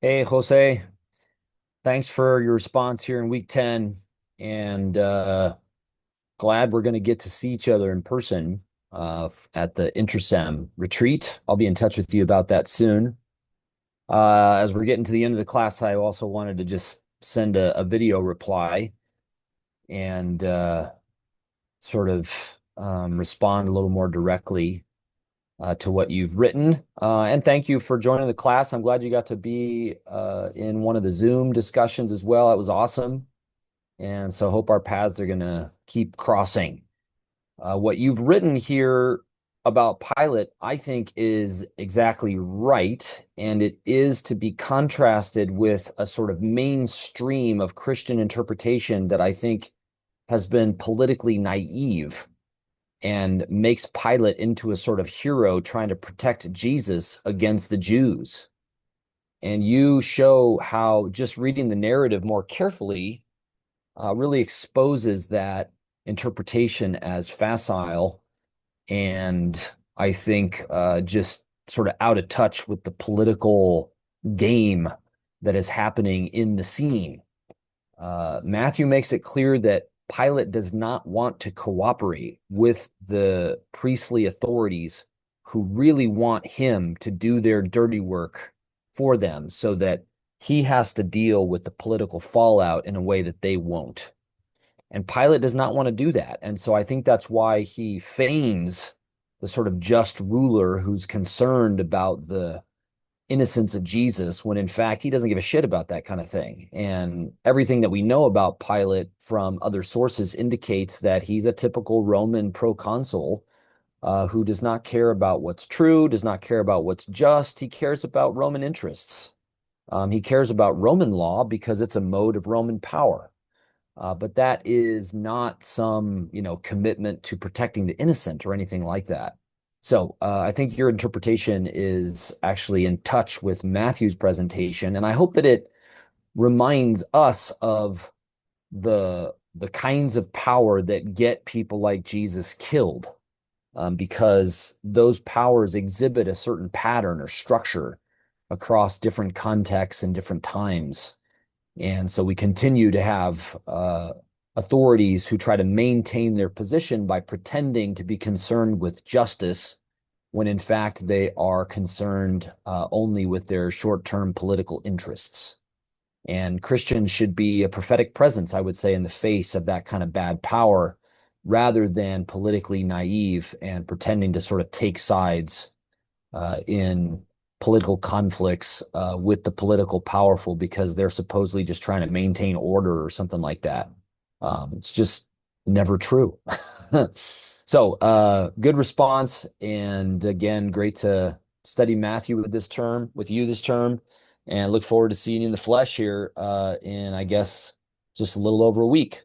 Hey, Jose, thanks for your response here in week 10. And glad we're going to get to see each other in person at the Intrasem retreat. I'll be in touch with you about that soon. As we're getting to the end of the class, I also wanted to just send a video reply and sort of respond a little more directly to what you've written. And thank you for joining the class. I'm glad you got to be in one of the Zoom discussions as well. It was awesome. And so hope our paths are going to keep crossing. What you've written here about Pilate, I think, is exactly right. And it is to be contrasted with a sort of mainstream of Christian interpretation that I think has been politically naive and makes Pilate into a sort of hero trying to protect Jesus against the Jews. And you show how just reading the narrative more carefully really exposes that interpretation as facile and I think just sort of out of touch with the political game that is happening in the scene. Matthew makes it clear that Pilate does not want to cooperate with the priestly authorities who really want him to do their dirty work for them so that he has to deal with the political fallout in a way that they won't. And Pilate does not want to do that. And so I think that's why he feigns the sort of just ruler who's concerned about the innocence of Jesus when in fact he doesn't give a shit about that kind of thing. And everything that we know about Pilate from other sources indicates that he's a typical Roman proconsul who does not care about what's true, does not care about what's just. He cares about Roman interests. He cares about Roman law because it's a mode of Roman power. But that is not some, commitment to protecting the innocent or anything like that. So I think your interpretation is actually in touch with Matthew's presentation, and I hope that it reminds us of the kinds of power that get people like Jesus killed, because those powers exhibit a certain pattern or structure across different contexts and different times. And so we continue to have authorities who try to maintain their position by pretending to be concerned with justice when in fact they are concerned only with their short-term political interests. And Christians should be a prophetic presence, I would say, in the face of that kind of bad power, rather than politically naive and pretending to sort of take sides in political conflicts with the political powerful because they're supposedly just trying to maintain order or something like that. It's just never true. So, good response. And again, great to study Matthew with you this term, and look forward to seeing you in the flesh here in, I guess, just a little over a week.